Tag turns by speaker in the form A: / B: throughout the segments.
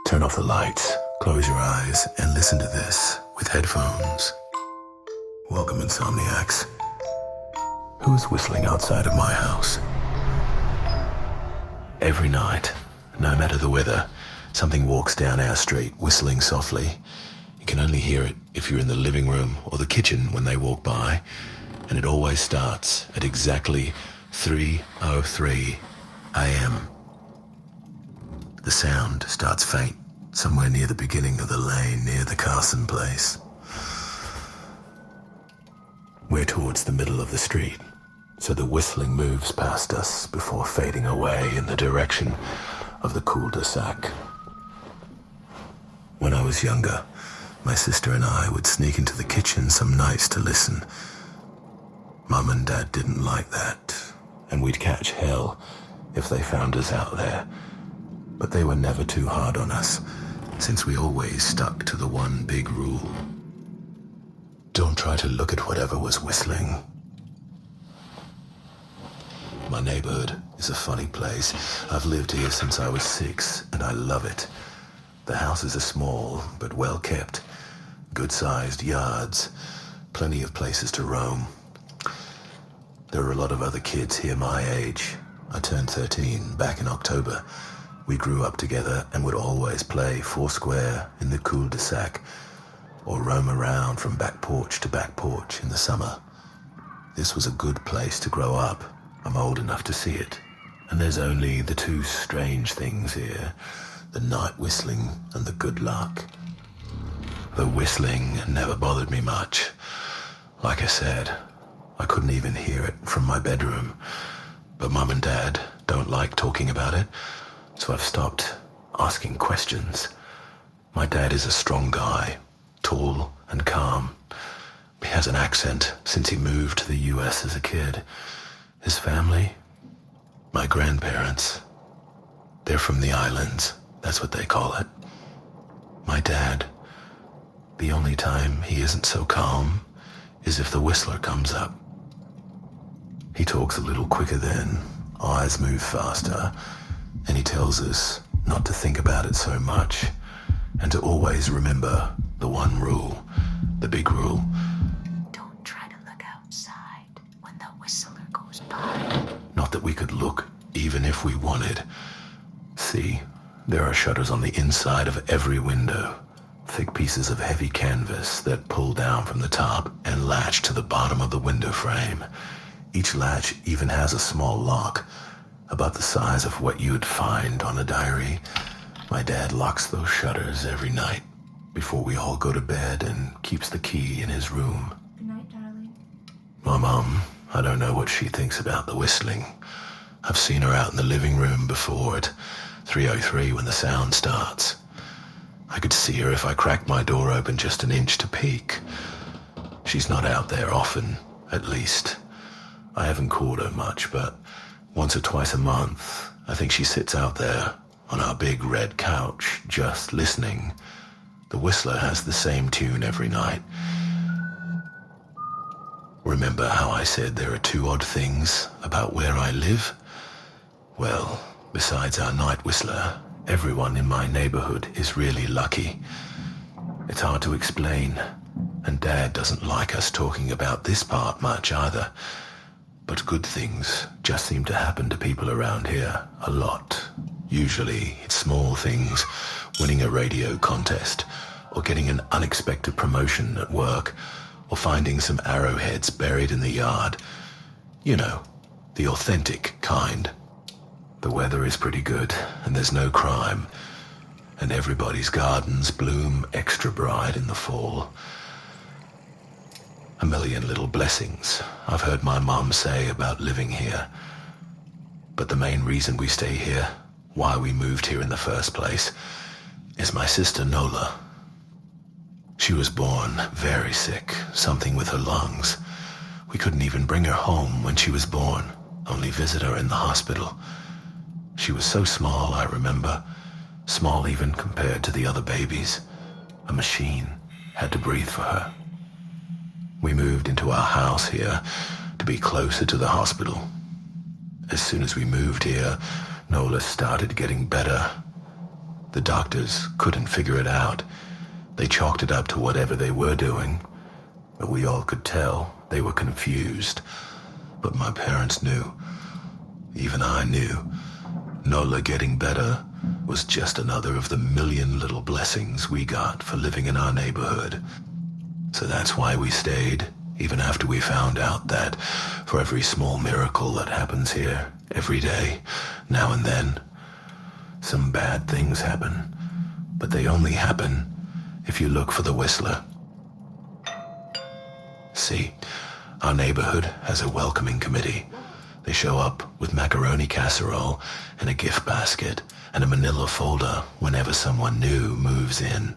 A: Turn off the lights, close your eyes, and listen to this with headphones. Welcome, insomniacs. Who is whistling outside of my house? Every night, no matter the weather, something walks down our street whistling softly. You can only hear it if you're in the living room or the kitchen when they walk by, and it always starts at exactly 3:03 a.m. The sound starts faint somewhere near the beginning of the lane near the Carson place. We're towards the middle of the street, so the whistling moves past us before fading away in the direction of the cul-de-sac. When I was younger, my sister and I would sneak into the kitchen some nights to listen. Mum and Dad didn't like that, and we'd catch hell if they found us out there. But they were never too hard on us, since we always stuck to the one big rule. Don't try to look at whatever was whistling. My neighborhood is a funny place. I've lived here since I was 6, and I love it. The houses are small, but well kept. Good-sized yards, plenty of places to roam. There are a lot of other kids here my age. I turned 13 back in October. We grew up together and would always play foursquare in the cul-de-sac or roam around from back porch to back porch in the summer. This was a good place to grow up. I'm old enough to see it. And there's only the two strange things here, the night whistling and the good luck. The whistling never bothered me much. Like I said, I couldn't even hear it from my bedroom. But Mum and Dad don't like talking about it, so I've stopped asking questions. My dad is a strong guy, tall and calm. He has an accent since he moved to the US as a kid. His family, my grandparents, they're from the islands, that's what they call it. My dad, the only time he isn't so calm is if the whistler comes up. He talks a little quicker then, eyes move faster, and he tells us not to think about it so much and to always remember the one rule, the big rule.
B: Don't try to look outside when the whistler goes by.
A: Not that we could look even if we wanted. See, there are shutters on the inside of every window, thick pieces of heavy canvas that pull down from the top and latch to the bottom of the window frame. Each latch even has a small lock, about the size of what you'd find on a diary. My dad locks those shutters every night before we all go to bed and keeps the key in his room.
B: Good night, darling.
A: My mom, I don't know what she thinks about the whistling. I've seen her out in the living room before at 3:03 when the sound starts. I could see her if I cracked my door open just an inch to peek. She's not out there often, at least. I haven't called her much, but once or twice a month, I think she sits out there on our big red couch, just listening. The whistler has the same tune every night. Remember how I said there are two odd things about where I live? Well, besides our night whistler, everyone in my neighborhood is really lucky. It's hard to explain, and Dad doesn't like us talking about this part much either. But good things just seem to happen to people around here a lot. Usually it's small things, winning a radio contest, or getting an unexpected promotion at work, or finding some arrowheads buried in the yard. You know, the authentic kind. The weather is pretty good, and there's no crime, and everybody's gardens bloom extra bright in the fall. A million little blessings I've heard my mom say about living here. But the main reason we stay here, why we moved here in the first place, is my sister Nola. She was born very sick, something with her lungs. We couldn't even bring her home when she was born, only visit her in the hospital. She was so small, I remember, small even compared to the other babies. A machine had to breathe for her. We moved into our house here to be closer to the hospital. As soon as we moved here, Nola started getting better. The doctors couldn't figure it out. They chalked it up to whatever they were doing, but we all could tell they were confused. But my parents knew. Even I knew. Nola getting better was just another of the million little blessings we got for living in our neighborhood. So that's why we stayed, even after we found out that for every small miracle that happens here, every day, now and then, some bad things happen. But they only happen if you look for the Whistler. See, our neighborhood has a welcoming committee. They show up with macaroni casserole and a gift basket and a manila folder whenever someone new moves in.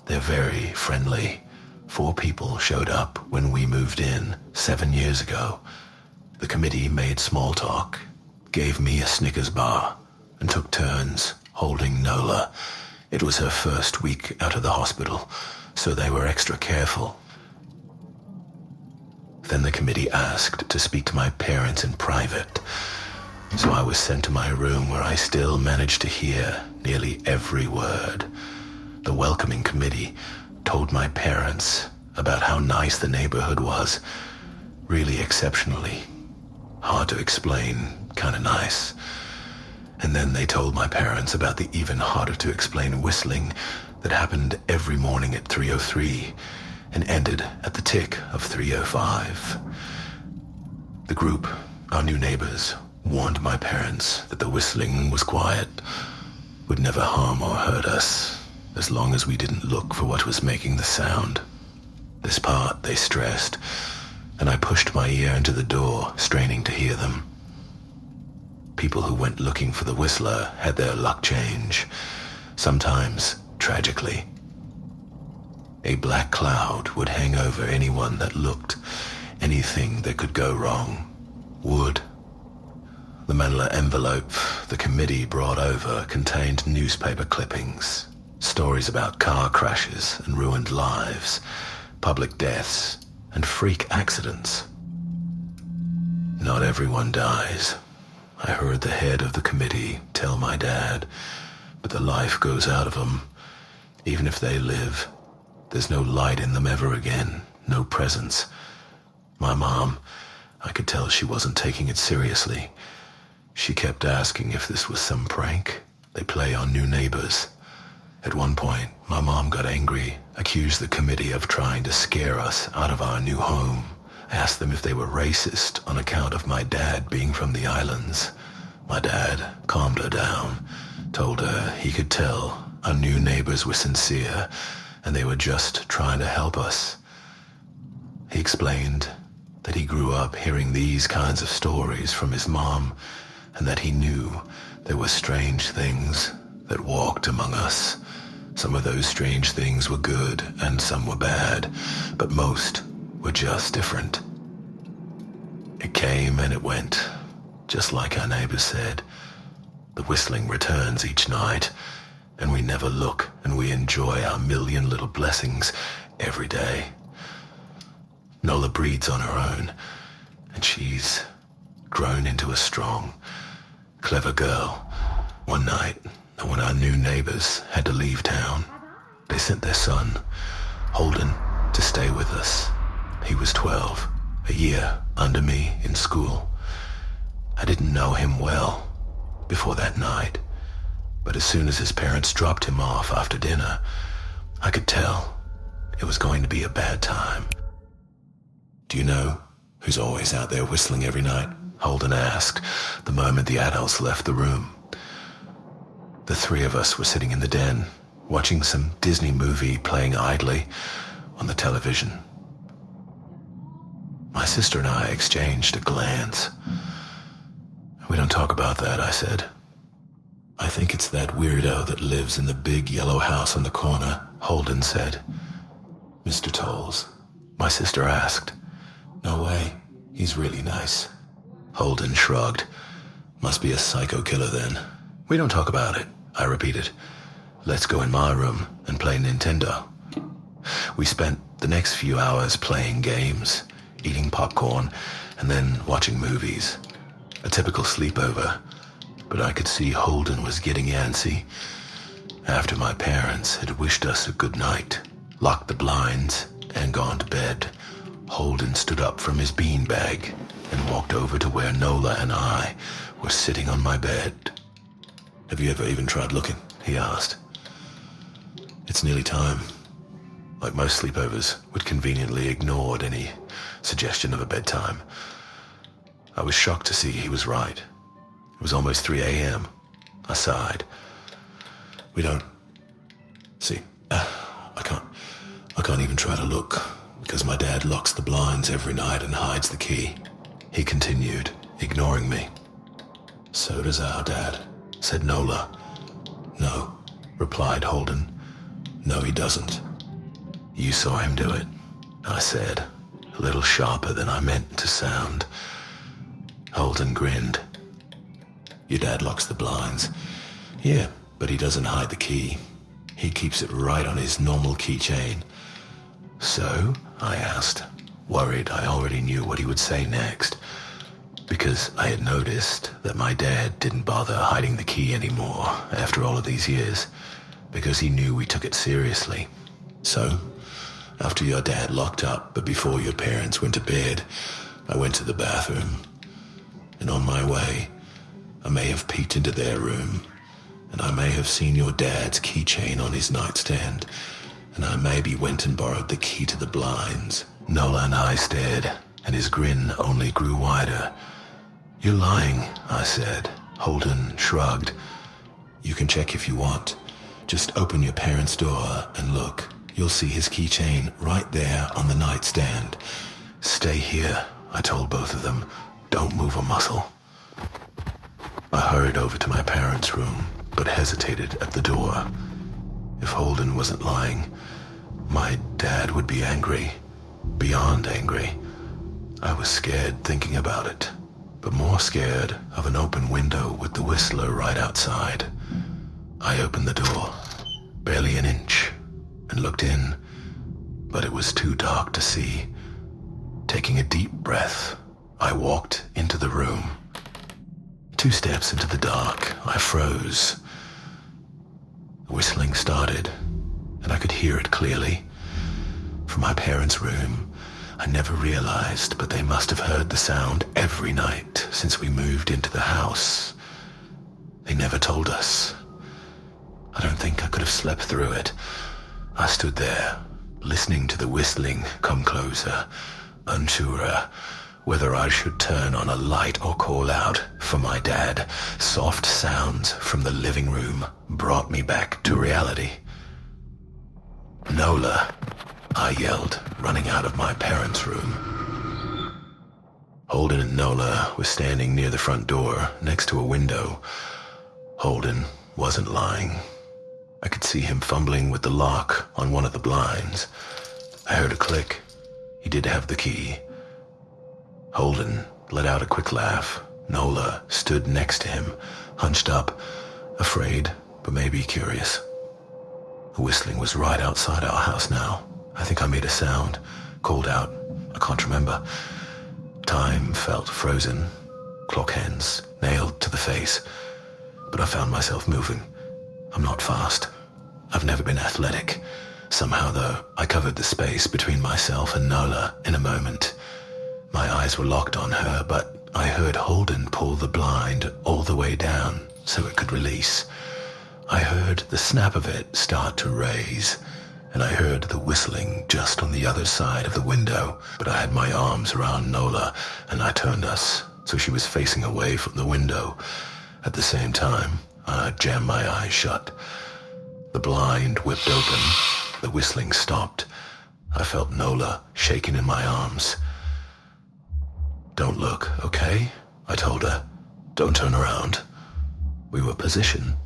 A: They're very friendly. 4 people showed up when we moved in 7 years ago. The committee made small talk, gave me a Snickers bar, and took turns holding Nola. It was her first week out of the hospital, so they were extra careful. Then the committee asked to speak to my parents in private. So I was sent to my room where I still managed to hear nearly every word. The welcoming committee told my parents about how nice the neighborhood was. Really exceptionally. Hard to explain, kind of nice. And then they told my parents about the even harder to explain whistling that happened every morning at 3:03 and ended at the tick of 3:05. The group, our new neighbors, warned my parents that the whistling was quiet, would never harm or hurt us, as long as we didn't look for what was making the sound. This part they stressed, and I pushed my ear into the door, straining to hear them. People who went looking for the Whistler had their luck change, sometimes tragically. A black cloud would hang over anyone that looked. Anything that could go wrong would. The manila envelope the committee brought over contained newspaper clippings, stories about car crashes and ruined lives, public deaths, and freak accidents. Not everyone dies. I heard the head of the committee tell my dad, but the life goes out of them. Even if they live, there's no light in them ever again, no presence. My mom, I could tell she wasn't taking it seriously. She kept asking if this was some prank they play on new neighbors. At one point, my mom got angry, accused the committee of trying to scare us out of our new home, asked them if they were racist on account of my dad being from the islands. My dad calmed her down, told her he could tell our new neighbors were sincere and they were just trying to help us. He explained that he grew up hearing these kinds of stories from his mom and that he knew there were strange things that walked among us. Some of those strange things were good and some were bad, but most were just different. It came and it went, just like our neighbors said. The whistling returns each night, and we never look, and we enjoy our million little blessings every day. Nola breeds on her own, and she's grown into a strong, clever girl. One night, when our new neighbors had to leave town, they sent their son, Holden, to stay with us. He was 12, a year under me in school. I didn't know him well before that night, but as soon as his parents dropped him off after dinner, I could tell it was going to be a bad time. "Do you know who's always out there whistling every night?" Holden asked the moment the adults left the room. The 3 of us were sitting in the den, watching some Disney movie playing idly on the television. My sister and I exchanged a glance. "We don't talk about that," I said. "I think it's that weirdo that lives in the big yellow house on the corner," Holden said. "Mr. Tolles?" my sister asked. "No way. He's really nice." Holden shrugged. "Must be a psycho killer then." "We don't talk about it," I repeated. "Let's go in my room and play Nintendo." We spent the next few hours playing games, eating popcorn, and then watching movies. A typical sleepover, but I could see Holden was getting antsy. After my parents had wished us a good night, locked the blinds, and gone to bed, Holden stood up from his beanbag and walked over to where Nola and I were sitting on my bed. "Have you ever even tried looking?" he asked. "It's nearly time." Like most sleepovers, we'd conveniently ignored any suggestion of a bedtime. I was shocked to see he was right. It was almost 3 a.m. I sighed. "We don't... See, I can't even try to look, because my dad locks the blinds every night and hides the key," he continued, ignoring me. "So does our dad," said Nola. "No," replied Holden. "No, he doesn't." "You saw him do it," I said, a little sharper than I meant to sound. Holden grinned. "Your dad locks the blinds." "Yeah, but he doesn't hide the key. He keeps it right on his normal keychain." "So?" I asked, worried I already knew what he would say next, because I had noticed that my dad didn't bother hiding the key anymore after all of these years, because he knew we took it seriously. "So, after your dad locked up, but before your parents went to bed, I went to the bathroom, and on my way, I may have peeked into their room, and I may have seen your dad's keychain on his nightstand, and I maybe went and borrowed the key to the blinds." Nola and I stared, and his grin only grew wider. "You're lying," I said. Holden shrugged. "You can check if you want. Just open your parents' door and look. You'll see his keychain right there on the nightstand." "Stay here," I told both of them. "Don't move a muscle." I hurried over to my parents' room, but hesitated at the door. If Holden wasn't lying, my dad would be angry, beyond angry. I was scared thinking about it, but more scared of an open window with the Whistler right outside. I opened the door, barely an inch, and looked in, but it was too dark to see. Taking a deep breath, I walked into the room. 2 steps into the dark, I froze. The whistling started, and I could hear it clearly. From my parents' room, I never realized, but they must have heard the sound every night since we moved into the house. They never told us. I don't think I could have slept through it. I stood there, listening to the whistling come closer, unsure whether I should turn on a light or call out for my dad. Soft sounds from the living room brought me back to reality. "Nola," I yelled, running out of my parents' room. Holden and Nola were standing near the front door, next to a window. Holden wasn't lying. I could see him fumbling with the lock on one of the blinds. I heard a click. He did have the key. Holden let out a quick laugh. Nola stood next to him, hunched up, afraid, but maybe curious. The whistling was right outside our house now. I think I made a sound, called out. I can't remember. Time felt frozen, clock hands nailed to the face, but I found myself moving. I'm not fast. I've never been athletic. Somehow, though, I covered the space between myself and Nola in a moment. My eyes were locked on her, but I heard Holden pull the blind all the way down so it could release. I heard the snap of it start to raise, and I heard the whistling just on the other side of the window, but I had my arms around Nola, and I turned us so she was facing away from the window. At the same time, I jammed my eyes shut. The blind whipped open. The whistling stopped. I felt Nola shaking in my arms. "Don't look, okay?" I told her. "Don't turn around." We were positioned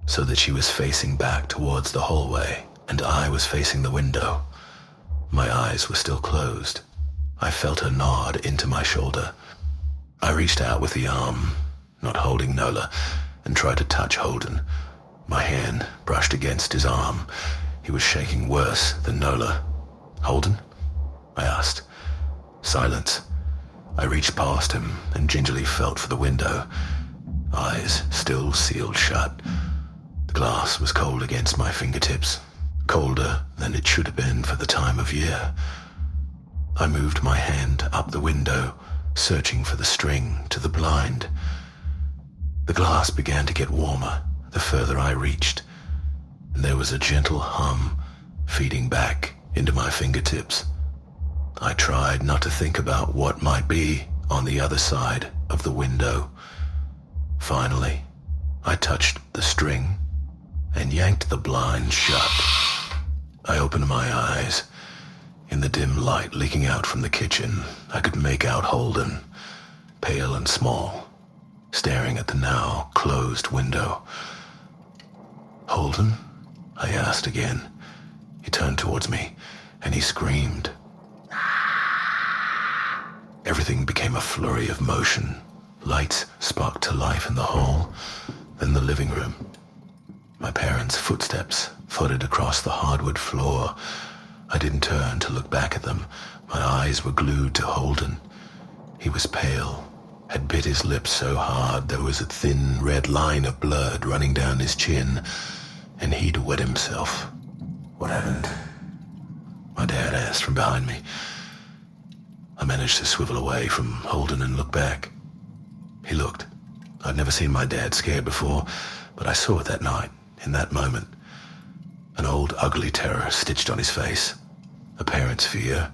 A: so that she was facing back towards the hallway, and I was facing the window. My eyes were still closed. I felt her nod into my shoulder. I reached out with the arm, not holding Nola, and tried to touch Holden. My hand brushed against his arm. He was shaking worse than Nola. "Holden?" I asked. Silence. I reached past him and gingerly felt for the window. Eyes still sealed shut. The glass was cold against my fingertips, colder than it should have been for the time of year. I moved my hand up the window, searching for the string to the blind. The glass began to get warmer the further I reached, and there was a gentle hum feeding back into my fingertips. I tried not to think about what might be on the other side of the window. Finally, I touched the string and yanked the blind shut. I opened my eyes. In the dim light leaking out from the kitchen, I could make out Holden, pale and small, staring at the now closed window. "Holden?" I asked again. He turned towards me, and he screamed. Everything became a flurry of motion. Lights sparked to life in the hall, then the living room. My parents' footsteps thudded across the hardwood floor. I didn't turn to look back at them. My eyes were glued to Holden. He was pale, had bit his lips so hard there was a thin red line of blood running down his chin, and he'd wet himself. "What happened?" my dad asked from behind me. I managed to swivel away from Holden and look back. He looked. I'd never seen my dad scared before, but I saw it that night, in that moment. An old ugly terror stitched on his face. A parent's fear.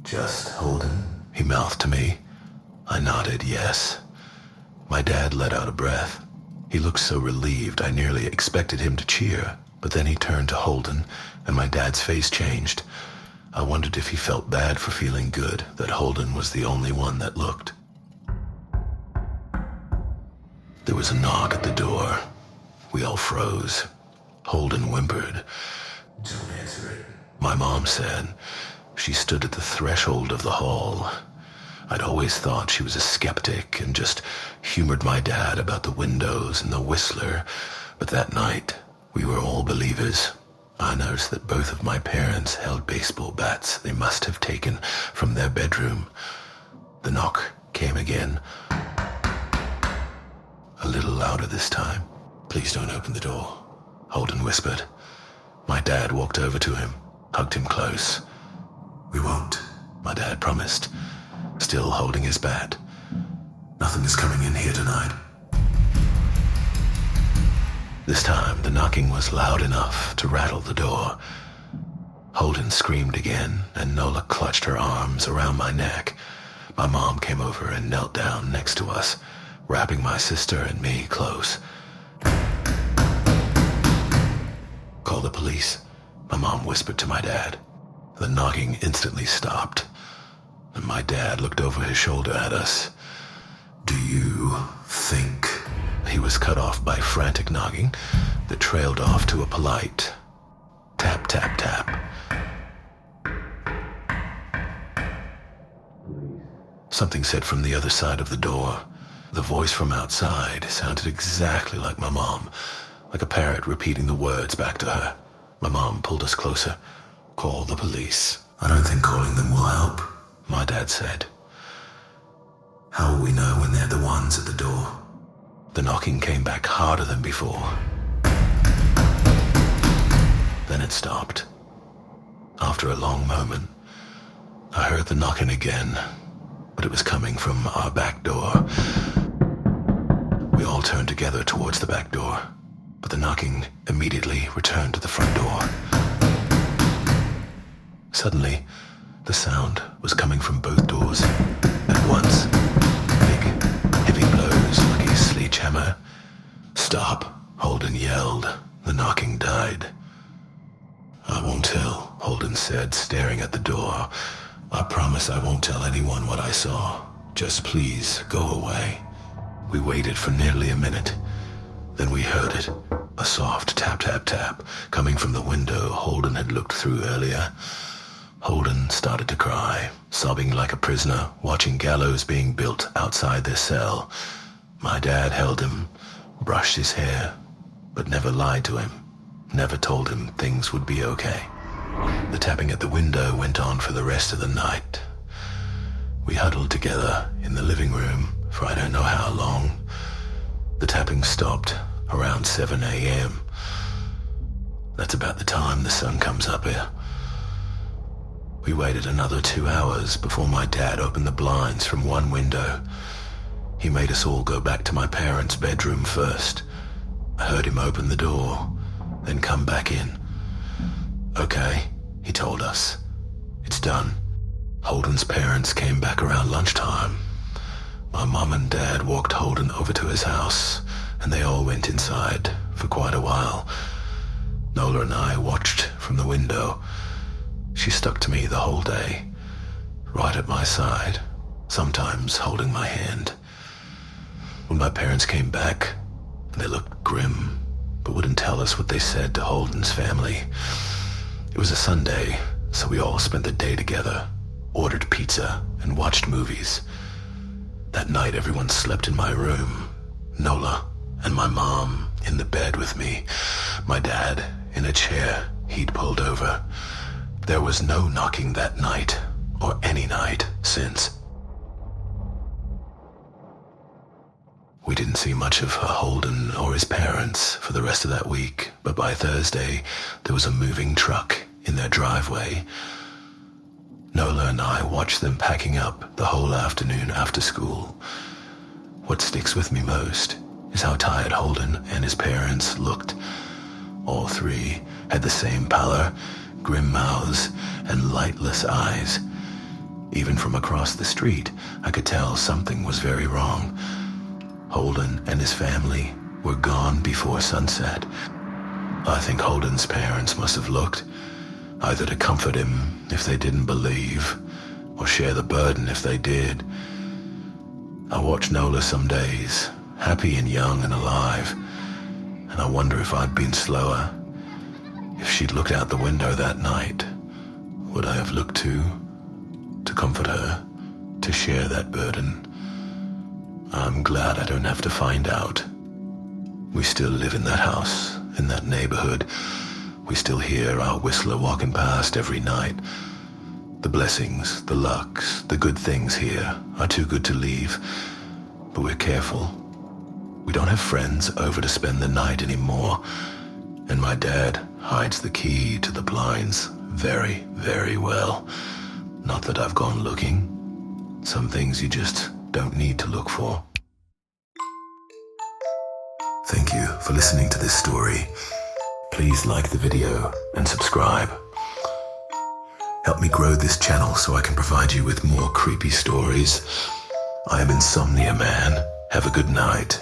A: "Just Holden?" he mouthed to me. I nodded yes. My dad let out a breath. He looked so relieved I nearly expected him to cheer, but then he turned to Holden, and my dad's face changed. I wondered if he felt bad for feeling good that Holden was the only one that looked. There was a knock at the door. We all froze. Holden whimpered. "Don't answer it," my mom said. She stood at the threshold of the hall. I'd always thought she was a skeptic and just humored my dad about the windows and the Whistler, but that night we were all believers. I noticed that both of my parents held baseball bats they must have taken from their bedroom. The knock came again. A little louder this time. "Please don't open the door," Holden whispered. My dad walked over to him, hugged him close. "We won't," my dad promised, still holding his bat. "Nothing is coming in here tonight." This time, the knocking was loud enough to rattle the door. Holden screamed again, and Nola clutched her arms around my neck. My mom came over and knelt down next to us, wrapping my sister and me close. "Call the police," my mom whispered to my dad. The knocking instantly stopped, and my dad looked over his shoulder at us. "Do you think..." He was cut off by frantic knocking that trailed off to a polite tap, tap, tap. Something said from the other side of the door. The voice from outside sounded exactly like my mom, like a parrot repeating the words back to her. My mom pulled us closer. "Call the police." "I don't think calling them will help," my dad said. "How will we know when they're the ones at the door?" The knocking came back harder than before. Then it stopped. After a long moment, I heard the knocking again, but it was coming from our back door. We all turned together towards the back door, but the knocking immediately returned to the front door. Suddenly, the sound was coming from both doors at once. Big, heavy blows like a sledgehammer. "Stop," Holden yelled. The knocking died. "I won't tell," Holden said, staring at the door. "I promise I won't tell anyone what I saw. Just please go away." We waited for nearly a minute. Then we heard it. A soft tap, tap, tap coming from the window Holden had looked through earlier. Holden started to cry, sobbing like a prisoner watching gallows being built outside their cell. My dad held him, brushed his hair, but never lied to him, never told him things would be okay. The tapping at the window went on for the rest of the night. We huddled together in the living room for I don't know how long. The tapping stopped around 7 a.m. That's about the time the sun comes up here. We waited another 2 hours before my dad opened the blinds from one window. He made us all go back to my parents' bedroom first. I heard him open the door, then come back in. Okay, he told us. It's done. Holden's parents came back around lunchtime. My mom and dad walked Holden over to his house, and they all went inside for quite a while. Nola and I watched from the window. She stuck to me the whole day, right at my side, sometimes holding my hand. When my parents came back, they looked grim, but wouldn't tell us what they said to Holden's family. It was a Sunday, so we all spent the day together, ordered pizza, and watched movies. That night, everyone slept in my room. Nola and my mom in the bed with me, my dad in a chair he'd pulled over. There was no knocking that night, or any night since. We didn't see much of Holden or his parents for the rest of that week, but by Thursday, there was a moving truck in their driveway. Nola and I watched them packing up the whole afternoon after school. What sticks with me most is how tired Holden and his parents looked. All three had the same pallor, grim mouths, and lightless eyes. Even from across the street, I could tell something was very wrong. Holden and his family were gone before sunset. I think Holden's parents must have looked, either to comfort him if they didn't believe, or share the burden if they did. I watch Nola some days, happy and young and alive, and I wonder if I'd been slower. If she'd looked out the window that night, would I have looked too? To comfort her, to share that burden. I'm glad I don't have to find out. We still live in that house, in that neighborhood. We still hear our Whistler walking past every night. The blessings, the lucks, the good things here are too good to leave, but we're careful. We don't have friends over to spend the night anymore, and my dad hides the key to the blinds very, very well. Not that I've gone looking. Some things you just don't need to look for. Thank you for listening to this story. Please like the video and subscribe. Help me grow this channel so I can provide you with more creepy stories. I am Insomnia Man. Have a good night.